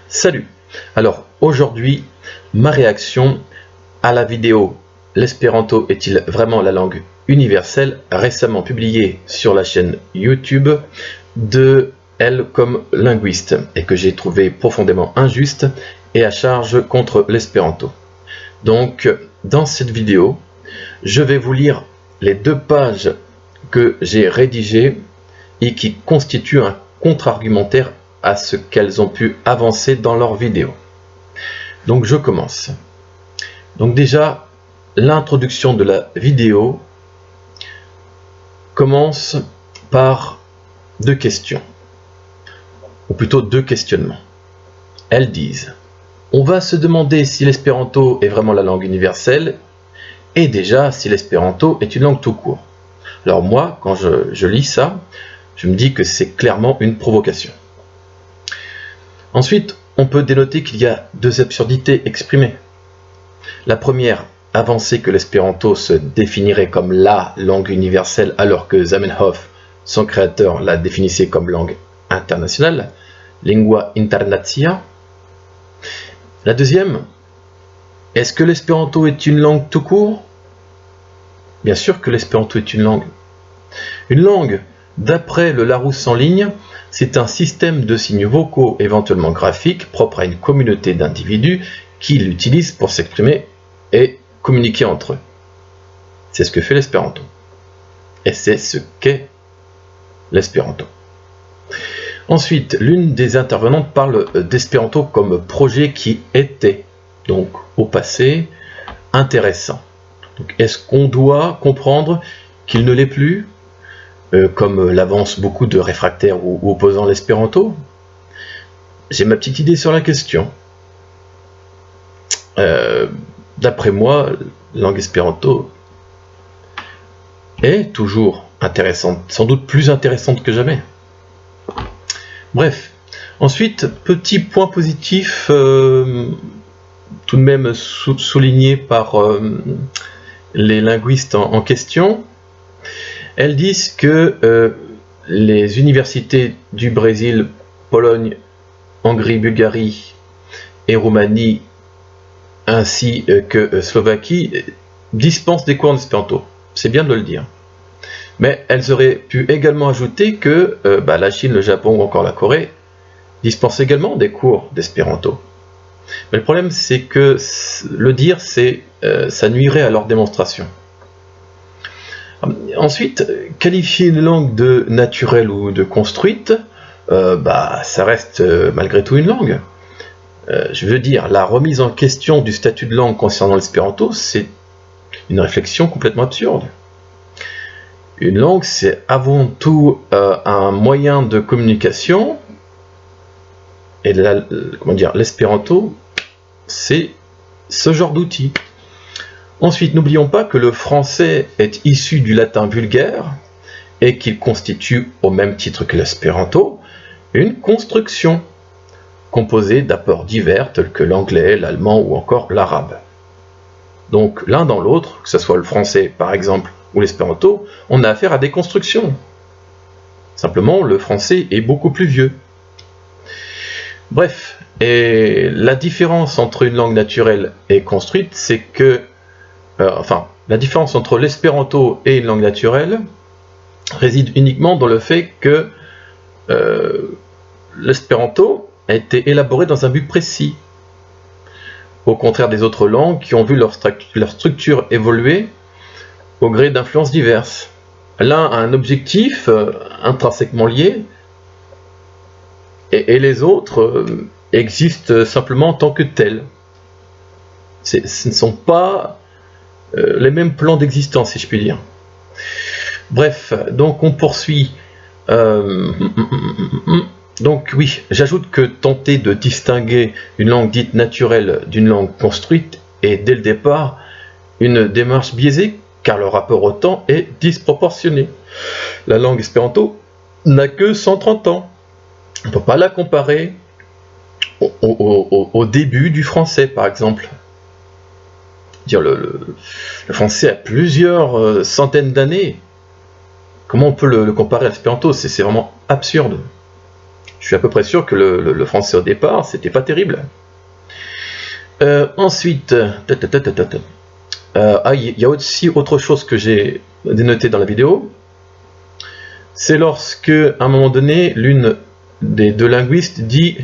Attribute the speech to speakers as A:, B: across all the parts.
A: Salut! Alors aujourd'hui, ma réaction à la vidéo L'espéranto est-il vraiment la langue universelle, récemment publiée sur la chaîne YouTube de Elle comme linguiste et que j'ai trouvé profondément injuste et à charge contre l'espéranto. Donc dans cette vidéo, je vais vous lire les 2 pages que j'ai rédigées et qui constituent un contre-argumentaire à ce qu'elles ont pu avancer dans leur vidéo. Donc je commence. Donc déjà, l'introduction de la vidéo commence par 2 questions, ou plutôt 2 questionnements. Elles disent: on va se demander si l'espéranto est vraiment la langue universelle, et déjà si l'espéranto est une langue tout court. Alors moi, quand je lis ça, je me dis que c'est clairement une provocation. Ensuite, on peut dénoter qu'il y a 2 absurdités exprimées. La première, avancer que l'espéranto se définirait comme la langue universelle alors que Zamenhof, son créateur, la définissait comme langue internationale, lingua internatia. La deuxième, est-ce que l'espéranto est une langue tout court? Bien sûr que l'espéranto est une langue. Une langue, d'après le Larousse en ligne, c'est un système de signes vocaux, éventuellement graphiques, propre à une communauté d'individus qui l'utilisent pour s'exprimer et communiquer entre eux. C'est ce que fait l'espéranto. Et c'est ce qu'est l'espéranto. Ensuite, l'une des intervenantes parle d'espéranto comme projet qui était, donc au passé, intéressant. Est-ce qu'on doit comprendre qu'il ne l'est plus, comme l'avancent beaucoup de réfractaires ou opposants à l'espéranto? J'ai ma petite idée sur la question. D'après moi, la langue espéranto est toujours intéressante, sans doute plus intéressante que jamais. Bref, ensuite, petit point positif, tout de même souligné par les linguistes en question. Elles disent que les universités du Brésil, Pologne, Hongrie, Bulgarie et Roumanie ainsi que Slovaquie dispensent des cours en espéranto. C'est bien de le dire. Mais elles auraient pu également ajouter que la Chine, le Japon ou encore la Corée dispensent également des cours d'espéranto. Mais le problème, c'est que le dire, ça nuirait à leur démonstration. Ensuite, qualifier une langue de naturelle ou de construite, ça reste malgré tout une langue. Je veux dire, la remise en question du statut de langue concernant l'espéranto, c'est une réflexion complètement absurde. Une langue, c'est avant tout un moyen de communication, et l'espéranto, c'est ce genre d'outil. Ensuite, n'oublions pas que le français est issu du latin vulgaire, et qu'il constitue, au même titre que l'espéranto, une construction composée d'apports divers tels que l'anglais, l'allemand ou encore l'arabe. Donc l'un dans l'autre, que ce soit le français par exemple ou l'espéranto, on a affaire à des constructions. Simplement, le français est beaucoup plus vieux. Bref, et la différence entre une langue naturelle et construite, c'est que, la différence entre l'espéranto et une langue naturelle réside uniquement dans le fait que l'espéranto a été élaboré dans un but précis, au contraire des autres langues qui ont vu leur structure évoluer au gré d'influences diverses. L'un a un objectif intrinsèquement lié, et les autres existent simplement en tant que tels. Ce ne sont pas les mêmes plans d'existence, si je puis dire. Bref, donc on poursuit. Donc oui, j'ajoute que tenter de distinguer une langue dite naturelle d'une langue construite est dès le départ une démarche biaisée, car le rapport au temps est disproportionné. La langue espéranto n'a que 130 ans. On ne peut pas la comparer au début du français, par exemple. Le français a plusieurs centaines d'années. Comment on peut le comparer à l'espéranto? C'est vraiment absurde. Je suis à peu près sûr que le français au départ, c'était pas terrible. Ensuite, il y a aussi autre chose que j'ai dénoté dans la vidéo. C'est lorsque, à un moment donné, l'une des deux linguistes dit,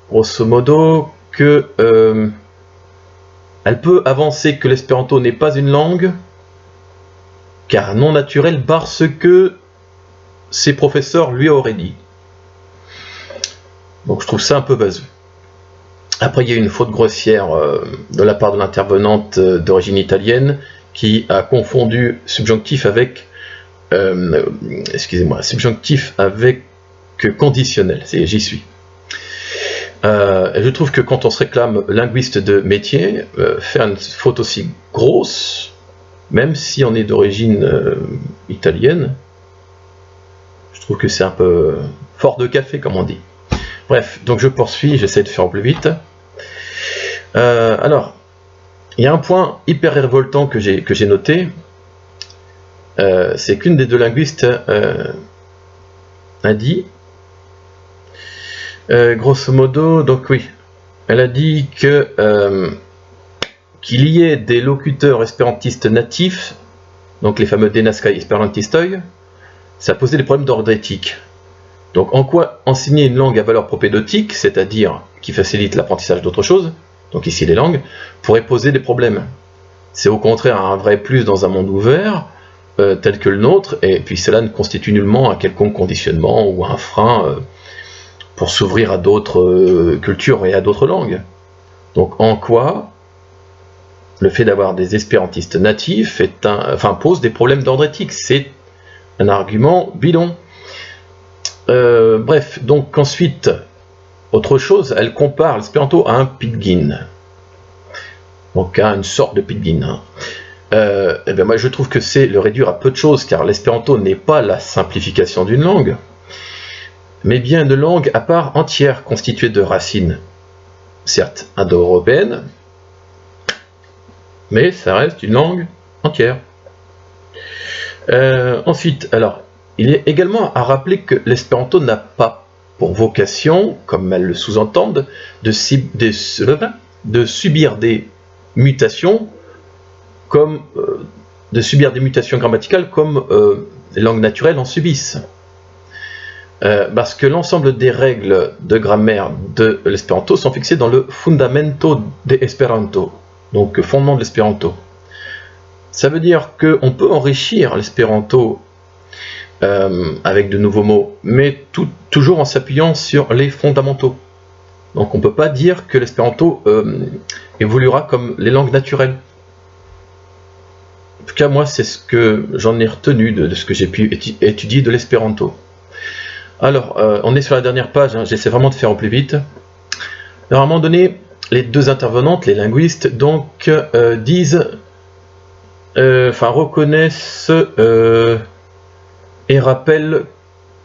A: grosso modo, que elle peut avancer que l'espéranto n'est pas une langue, car non naturelle, parce que ses professeurs lui auraient dit. Donc je trouve ça un peu vaseux. Après, il y a eu une faute grossière de la part de l'intervenante d'origine italienne qui a confondu subjonctif avec subjonctif avec conditionnel. C'est j'y suis. Je trouve que quand on se réclame linguiste de métier, faire une faute aussi grosse, même si on est d'origine italienne, je trouve que c'est un peu fort de café, comme on dit. Bref, donc je poursuis, j'essaie de faire au plus vite. Alors, il y a un point hyper révoltant que j'ai noté, c'est qu'une des deux linguistes a dit, grosso modo, donc oui, elle a dit que qu'il y ait des locuteurs espérantistes natifs, donc les fameux Denaskai Esperantistoi, ça posait des problèmes d'ordre éthique. Donc en quoi enseigner une langue à valeur propédeutique, c'est-à-dire qui facilite l'apprentissage d'autres choses, donc ici les langues, pourrait poser des problèmes. C'est au contraire un vrai plus dans un monde ouvert, tel que le nôtre, et puis cela ne constitue nullement un quelconque conditionnement ou un frein pour s'ouvrir à d'autres cultures et à d'autres langues. Donc en quoi le fait d'avoir des espérantistes natifs pose des problèmes d'ordre éthique? C'est un argument bidon. Bref, donc ensuite, autre chose, elle compare l'espéranto à un pidgin. Donc à une sorte de pidgin. Et bien moi je trouve que c'est le réduire à peu de choses, car l'espéranto n'est pas la simplification d'une langue, mais bien une langue à part entière, constituée de racines, certes indo-européennes, mais ça reste une langue entière. Ensuite, alors, il est également à rappeler que l'espéranto n'a pas pour vocation, comme elles le sous-entendent, de subir des mutations comme grammaticales comme les langues naturelles en subissent. Parce que l'ensemble des règles de grammaire de l'espéranto sont fixées dans le Fundamento de Esperanto, donc fondement de l'espéranto. Ça veut dire qu'on peut enrichir l'espéranto avec de nouveaux mots, mais toujours en s'appuyant sur les fondamentaux. Donc on ne peut pas dire que l'espéranto évoluera comme les langues naturelles. En tout cas, moi, c'est ce que j'en ai retenu de ce que j'ai pu étudier de l'espéranto. Alors, on est sur la dernière page, hein, j'essaie vraiment de faire au plus vite. Alors, à un moment donné, les deux intervenantes, les linguistes, donc, reconnaissent et rappellent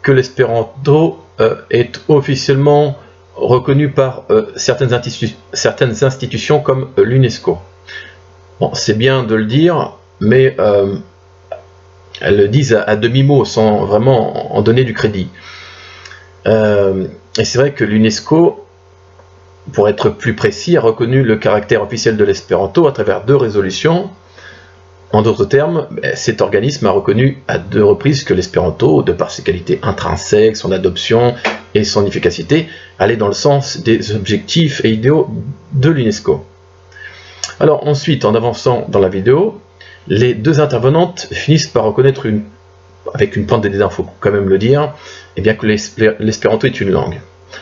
A: que l'espéranto est officiellement reconnu par certaines institutions comme l'UNESCO. Bon, c'est bien de le dire, mais elles le disent à demi-mot, sans vraiment en donner du crédit. Et c'est vrai que l'UNESCO, pour être plus précis, a reconnu le caractère officiel de l'espéranto à travers 2 résolutions. En d'autres termes, cet organisme a reconnu à 2 reprises que l'espéranto, de par ses qualités intrinsèques, son adoption et son efficacité, allait dans le sens des objectifs et idéaux de l'UNESCO. Alors ensuite, en avançant dans la vidéo, les 2 intervenantes finissent par reconnaître avec une pointe d'idée, il faut quand même le dire, eh bien que l'espéranto est une langue.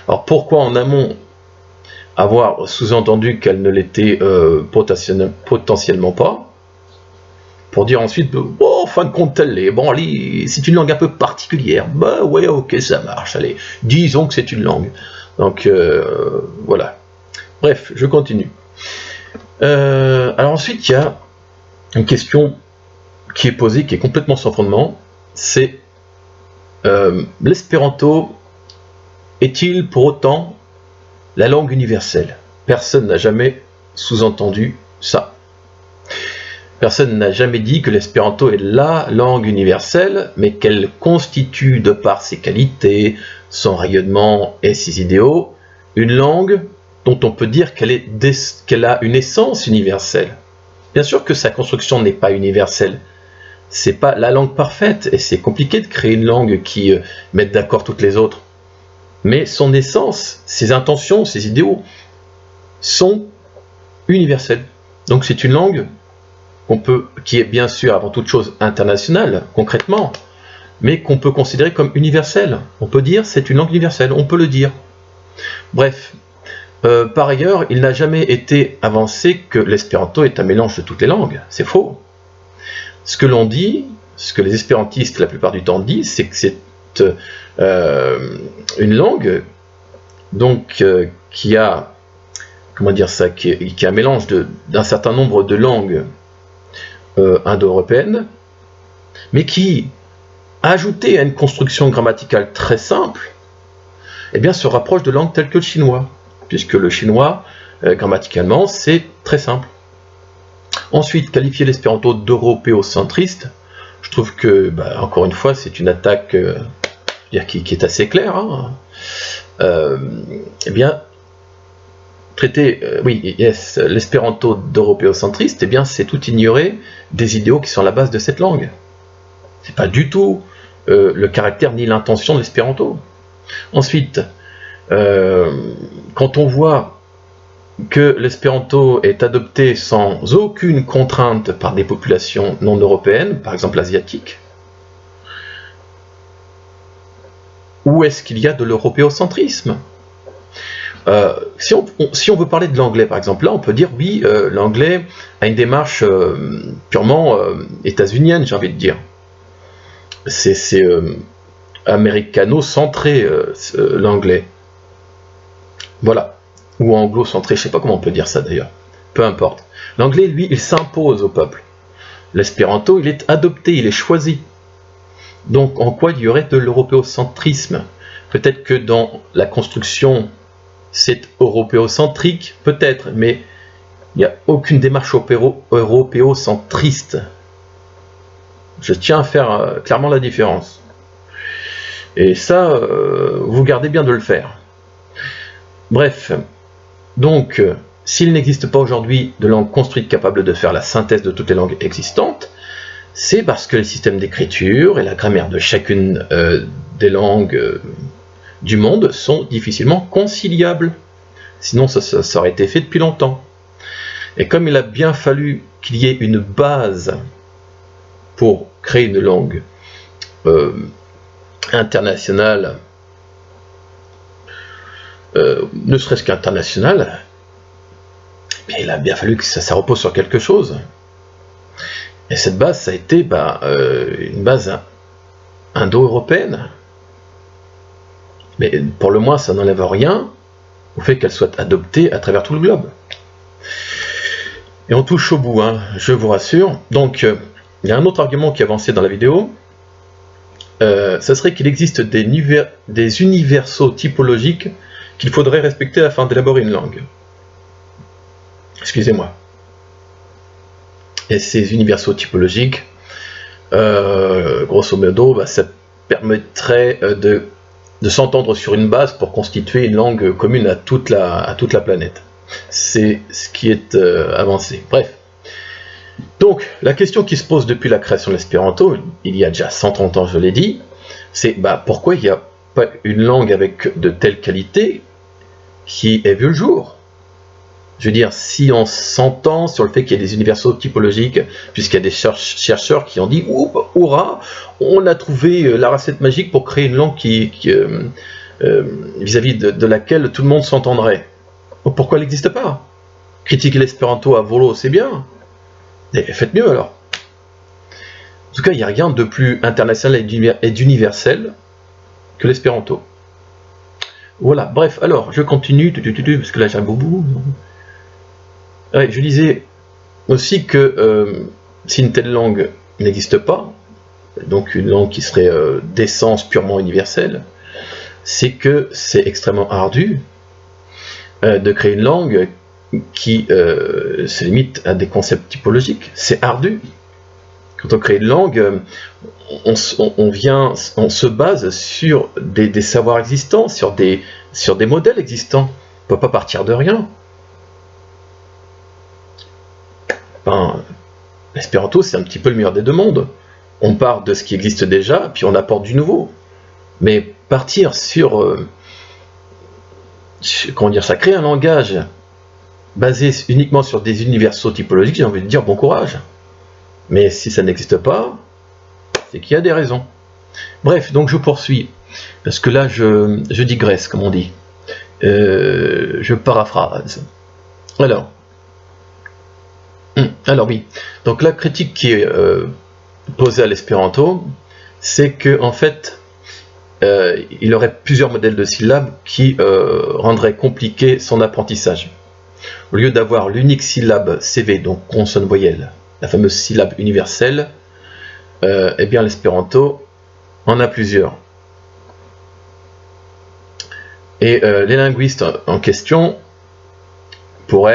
A: Alors pourquoi en amont avoir sous-entendu qu'elle ne l'était potentiellement pas, pour dire ensuite, bon, en fin de compte, elle l'est. Bon, allez, c'est une langue un peu particulière. Bah ouais, ok, ça marche. Allez, disons que c'est une langue. Donc, voilà. Bref, je continue. Alors ensuite, il y a une question qui est posée, qui est complètement sans fondement. C'est l'espéranto est-il pour autant la langue universelle? Personne n'a jamais sous-entendu ça. Personne n'a jamais dit que l'espéranto est la langue universelle, mais qu'elle constitue, de par ses qualités, son rayonnement et ses idéaux, une langue dont on peut dire qu'elle a une essence universelle. Bien sûr que sa construction n'est pas universelle. C'est pas la langue parfaite, et c'est compliqué de créer une langue qui mette d'accord toutes les autres. Mais son essence, ses intentions, ses idéaux sont universels. Donc c'est une langue qui est bien sûr avant toute chose internationale, concrètement, mais qu'on peut considérer comme universelle. On peut dire c'est une langue universelle, on peut le dire. Bref, par ailleurs, il n'a jamais été avancé que l'espéranto est un mélange de toutes les langues. C'est faux. Ce que l'on dit, ce que les espérantistes la plupart du temps disent, c'est que c'est une langue donc qui a, comment dire ça, qui a un mélange d'un certain nombre de langues indo-européennes, mais qui, ajoutée à une construction grammaticale très simple, eh bien, se rapproche de langues telles que le chinois, puisque le chinois, grammaticalement, c'est très simple. Ensuite, qualifier l'espéranto d'européocentriste, je trouve que, encore une fois, c'est une attaque qui est assez claire. Hein. Eh bien, traiter l'espéranto d'européocentriste, eh bien, c'est tout ignorer des idéaux qui sont à la base de cette langue. C'est pas du tout le caractère ni l'intention de l'espéranto. Ensuite, quand on voit que l'espéranto est adopté sans aucune contrainte par des populations non européennes, par exemple asiatiques, où est-ce qu'il y a de l'européocentrisme? Si on veut parler de l'anglais, par exemple, là, on peut dire, oui, l'anglais a une démarche purement états-unienne, j'ai envie de dire. C'est américano-centré, l'anglais. Voilà. Ou anglo-centré, je ne sais pas comment on peut dire ça d'ailleurs. Peu importe. L'anglais, lui, il s'impose au peuple. L'espéranto, il est adopté, il est choisi. Donc, en quoi il y aurait de l'européocentrisme? Peut-être que dans la construction, c'est européocentrique, peut-être, mais il n'y a aucune démarche européocentriste. Je tiens à faire clairement la différence. Et ça, vous gardez bien de le faire. Bref, donc, s'il n'existe pas aujourd'hui de langue construite capable de faire la synthèse de toutes les langues existantes, c'est parce que les systèmes d'écriture et la grammaire de chacune des langues du monde sont difficilement conciliables. Sinon, ça aurait été fait depuis longtemps. Et comme il a bien fallu qu'il y ait une base pour créer une langue internationale, ne serait-ce qu'internationale, il a bien fallu que ça repose sur quelque chose. Et cette base, ça a été une base indo-européenne. Mais pour le moins, ça n'enlève rien au fait qu'elle soit adoptée à travers tout le globe. Et on touche au bout, hein, je vous rassure. Donc, il y a un autre argument qui est avancé dans la vidéo. Ça serait qu'il existe des universaux typologiques qu'il faudrait respecter afin d'élaborer une langue. Excusez-moi. Et ces universaux typologiques, grosso modo, ça permettrait de s'entendre sur une base pour constituer une langue commune à toute la planète. C'est ce qui est avancé. Bref. Donc, la question qui se pose depuis la création de l'espéranto, il y a déjà 130 ans, je l'ai dit, c'est pourquoi il n'y a pas une langue avec de telles qualités qui ait vu le jour? Je veux dire, si on s'entend sur le fait qu'il y a des universaux typologiques, puisqu'il y a des chercheurs qui ont dit « Hurrah, on a trouvé la recette magique pour créer une langue vis-à-vis de laquelle tout le monde s'entendrait. » Pourquoi elle n'existe pas? Critiquer l'espéranto à volo, c'est bien. Mais faites mieux alors. En tout cas, il n'y a rien de plus international et d'universel que l'espéranto. Voilà, bref, alors, je continue, parce que là j'ai un boubou. Ouais, je disais aussi que si une telle langue n'existe pas, donc une langue qui serait d'essence purement universelle, c'est que c'est extrêmement ardu de créer une langue qui se limite à des concepts typologiques. C'est ardu. Quand on crée une langue, on se base sur des savoirs existants, sur des modèles existants. On ne peut pas partir de rien. Ben, l'espéranto, c'est un petit peu le meilleur des deux mondes. On part de ce qui existe déjà, puis on apporte du nouveau. Mais partir sur comment dire ça, créer un langage basé uniquement sur des universaux typologiques, j'ai envie de dire bon courage. Mais si ça n'existe pas, c'est qu'il y a des raisons. Bref, donc je poursuis, parce que là je digresse, comme on dit. Je paraphrase. Alors oui, donc la critique qui est posée à l'espéranto, c'est que en fait, il aurait plusieurs modèles de syllabes qui rendraient compliqué son apprentissage. Au lieu d'avoir l'unique syllabe CV, donc consonne-voyelle, la fameuse syllabe universelle, eh bien l'espéranto en a plusieurs. Et les linguistes en question, pour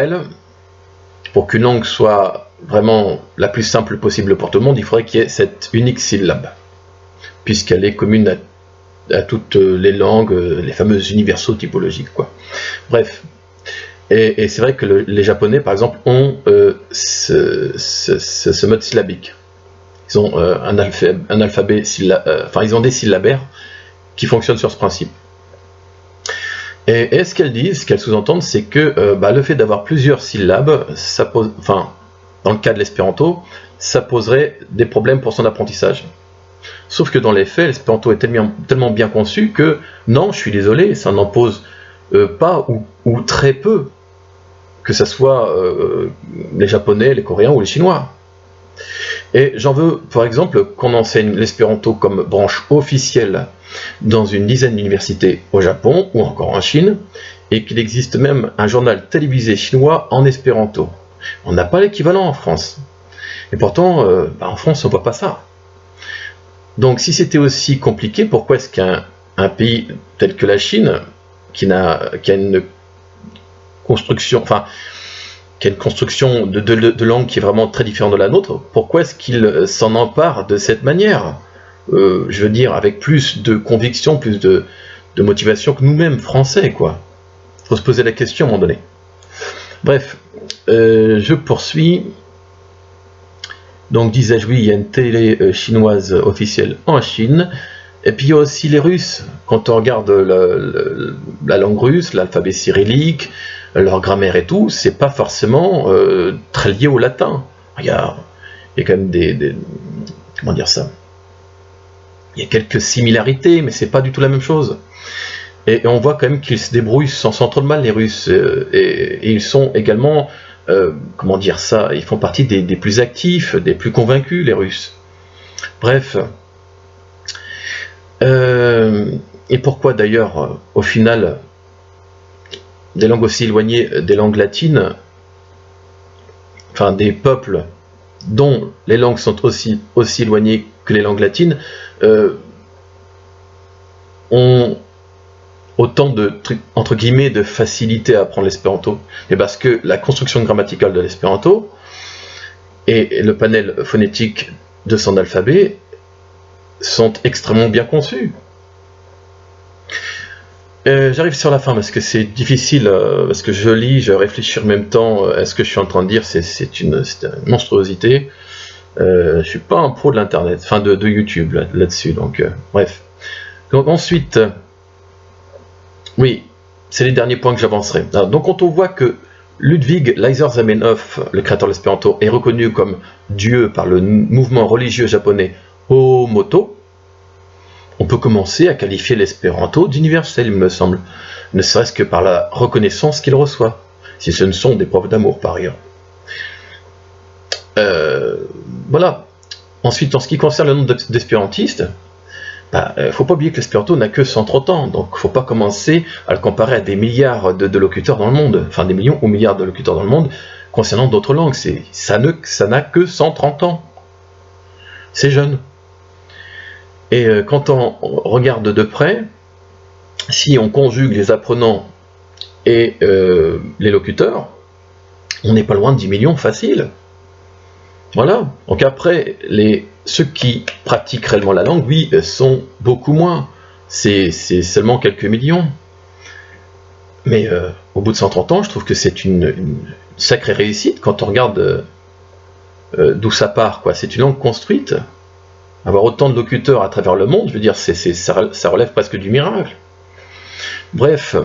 A: qu'une langue soit vraiment la plus simple possible pour tout le monde, il faudrait qu'il y ait cette unique syllabe, puisqu'elle est commune à toutes les langues, les fameux universaux typologiques, quoi. Bref, et c'est vrai que les Japonais, par exemple, ont ce mode syllabique. Ils ont un alphabet ils ont des syllabaires qui fonctionnent sur ce principe. Et ce qu'elles disent, ce qu'elles sous-entendent, c'est que le fait d'avoir plusieurs syllabes, ça pose, dans le cas de l'espéranto, ça poserait des problèmes pour son apprentissage. Sauf que dans les faits, l'espéranto est tellement bien conçu que, non, je suis désolé, ça n'en pose pas ou très peu, que ce soit les Japonais, les Coréens ou les Chinois. Et j'en veux, par exemple, qu'on enseigne l'espéranto comme branche officielle dans une dizaine d'universités au Japon ou encore en Chine, et qu'il existe même un journal télévisé chinois en espéranto. On n'a pas l'équivalent en France. Et pourtant, en France, on ne voit pas ça. Donc si c'était aussi compliqué, pourquoi est-ce qu'un pays tel que la Chine, qui a une construction, de langue qui est vraiment très différente de la nôtre, pourquoi est-ce qu'il s'en empare de cette manière, je veux dire, avec plus de conviction, plus de motivation que nous-mêmes, Français, quoi. Faut se poser la question à un moment donné. Bref, je poursuis. Donc, disais-je, oui, il y a une télé chinoise officielle en Chine, et puis il y a aussi les Russes. Quand on regarde la langue russe, l'alphabet cyrillique, leur grammaire et tout, c'est pas forcément très lié au latin. Il y a quand même comment dire ça, il y a quelques similarités, mais c'est pas du tout la même chose. Et on voit quand même qu'ils se débrouillent sans trop de mal, les Russes, et ils sont également, comment dire ça, ils font partie des plus actifs, des plus convaincus, les Russes. Bref. Et pourquoi d'ailleurs, au final, des langues aussi éloignées des langues latines, des peuples dont les langues sont aussi éloignées que les langues latines, ont autant de trucs, entre guillemets, de facilité à apprendre l'espéranto? Et parce que la construction grammaticale de l'espéranto et le panel phonétique de son alphabet sont extrêmement bien conçus. J'arrive sur la fin parce que c'est difficile, parce que je lis, je réfléchis en même temps à ce que je suis en train de dire, c'est une monstruosité. Je suis pas un pro de l'internet, de YouTube là-dessus, donc bref. Donc ensuite, oui, c'est les derniers points que j'avancerai. Donc quand on voit que Ludwig Leiser-Zamenhof, le créateur de l'espéranto, est reconnu comme Dieu par le mouvement religieux japonais Homoto, on peut commencer à qualifier l'espéranto d'universel, il me semble, ne serait-ce que par la reconnaissance qu'il reçoit, si ce ne sont des preuves d'amour par ailleurs. Voilà. Ensuite, en ce qui concerne le nombre d'espérantistes, faut pas oublier que l'espéranto n'a que 130 ans, donc faut pas commencer à le comparer à des milliards de locuteurs dans le monde, des millions ou milliards de locuteurs dans le monde concernant d'autres langues. Ça n'a que 130 ans. C'est jeune. Et quand on regarde de près, si on conjugue les apprenants et les locuteurs, On n'est pas loin de 10 millions facile. Voilà. Donc après, ceux qui pratiquent réellement la langue, oui, sont beaucoup moins. C'est seulement quelques millions. Mais au bout de 130 ans, je trouve que c'est une sacrée réussite quand on regarde d'où ça part, quoi. C'est une langue construite. Avoir autant de locuteurs à travers le monde, je veux dire, ça relève presque du miracle. Bref.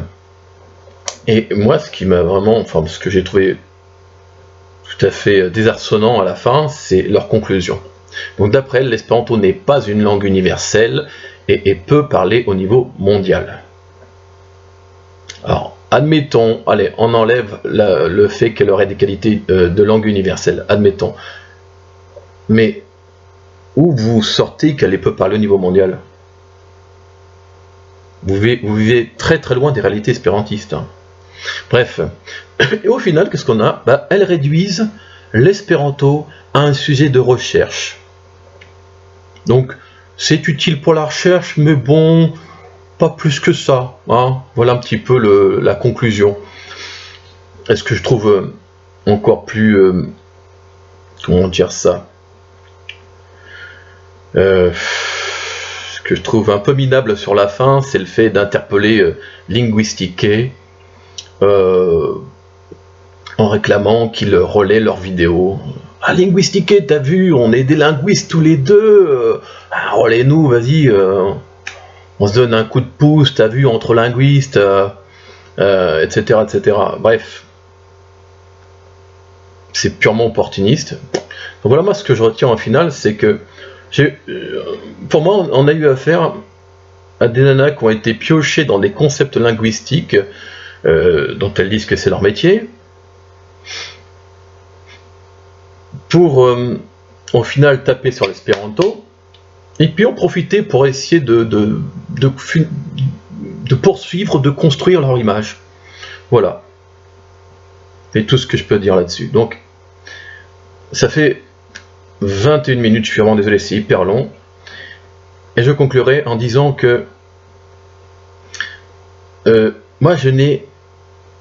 A: Et moi, ce qui m'a vraiment, enfin, ce que j'ai trouvé tout à fait désarçonnant à la fin, c'est leur conclusion. Donc d'après elle, l'espéranto n'est pas une langue universelle et peut parler au niveau mondial. Alors, admettons, allez, on enlève le fait qu'elle aurait des qualités de langue universelle, admettons. Mais où vous sortez qu'elle peut parler au niveau mondial? Vous vivez très très loin des réalités espérantistes. Hein. Bref, et au final, qu'est-ce qu'on a? Elles réduisent l'espéranto à un sujet de recherche. Donc, c'est utile pour la recherche, mais bon, pas plus que ça. Hein. Voilà un petit peu la conclusion. Est-ce que je trouve encore plus... comment dire ça, ce que je trouve un peu minable sur la fin, c'est le fait d'interpeller Linguistique en réclamant qu'ils relaient leurs vidéos. Ah, Linguistique, t'as vu, on est des linguistes tous les deux, relaie-nous, vas-y, on se donne un coup de pouce, t'as vu, entre linguistes, etc., etc. Bref, c'est purement opportuniste. Donc voilà, moi, ce que je retiens en final, c'est que, pour moi, on a eu affaire à des nanas qui ont été piochées dans des concepts linguistiques dont elles disent que c'est leur métier, pour au final taper sur l'espéranto, et puis en profiter pour essayer de poursuivre, de construire leur image. Voilà. C'est tout ce que je peux dire là-dessus. Donc, ça fait 21 minutes, je suis vraiment désolé, c'est hyper long. Et je conclurai en disant que moi, je n'ai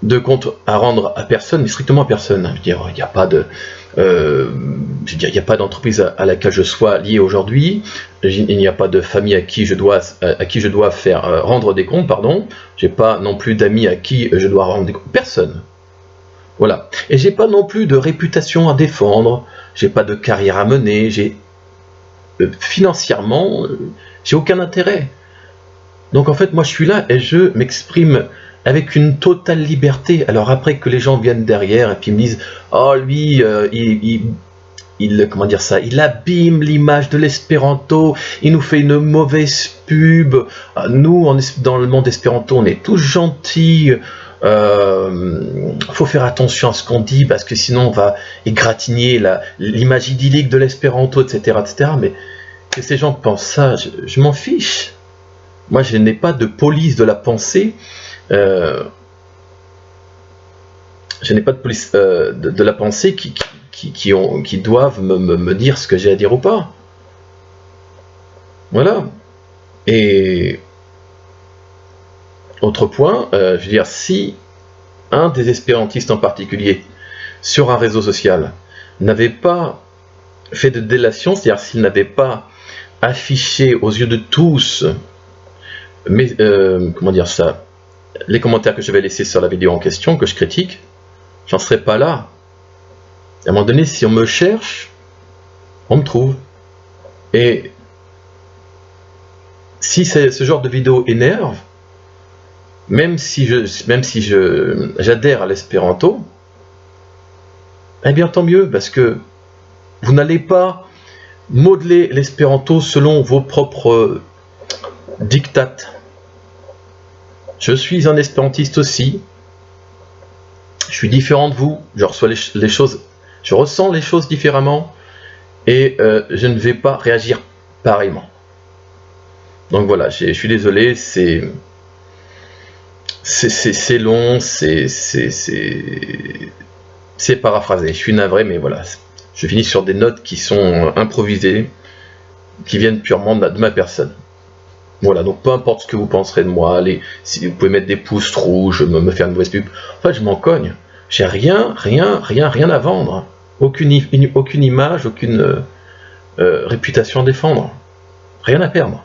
A: de compte à rendre à personne, mais strictement à personne. Je veux dire, il n'y a pas de... il n'y a pas d'entreprise à laquelle je sois lié aujourd'hui, il n'y a pas de famille à qui je dois faire rendre des comptes, pardon, j'ai pas non plus d'amis à qui je dois rendre des comptes, personne. Voilà. Et j'ai pas non plus de réputation à défendre, j'ai pas de carrière à mener, financièrement, j'ai aucun intérêt. Donc en fait, moi je suis là et je m'exprime avec une totale liberté. Alors après que les gens viennent derrière et puis me disent « Oh lui, comment dire ça, il abîme l'image de l'espéranto, il nous fait une mauvaise pub. Nous, dans le monde espéranto, on est tous gentils. Faut faire attention à ce qu'on dit parce que sinon on va égratigner l'image idyllique de l'espéranto, etc., etc. » Mais que ces gens pensent ça, je m'en fiche. Moi, je n'ai pas de police de la pensée. Je n'ai pas de police de la pensée qui doivent me dire ce que j'ai à dire ou pas. Voilà. Et autre point, je veux dire, si un des espérantistes en particulier, sur un réseau social, n'avait pas fait de délation, c'est-à-dire s'il n'avait pas affiché aux yeux de tous, mais comment dire ça, les commentaires que je vais laisser sur la vidéo en question, que je critique, j'en serais pas là. À un moment donné, si on me cherche, on me trouve. Et si ce genre de vidéo énerve, même si j'adhère à l'espéranto, eh bien tant mieux, parce que vous n'allez pas modeler l'espéranto selon vos propres dictates. Je suis un espérantiste aussi. Je suis différent de vous. Je reçois les choses, je ressens les choses différemment et je ne vais pas réagir pareillement. Donc voilà, je suis désolé, c'est long, c'est paraphrasé. Je suis navré, mais voilà. Je finis sur des notes qui sont improvisées, qui viennent purement de ma personne. Voilà, donc peu importe ce que vous penserez de moi, si vous pouvez mettre des pouces rouges, me faire une mauvaise pub, en fait je m'en cogne. J'ai rien à vendre. Aucune image, aucune réputation à défendre. Rien à perdre.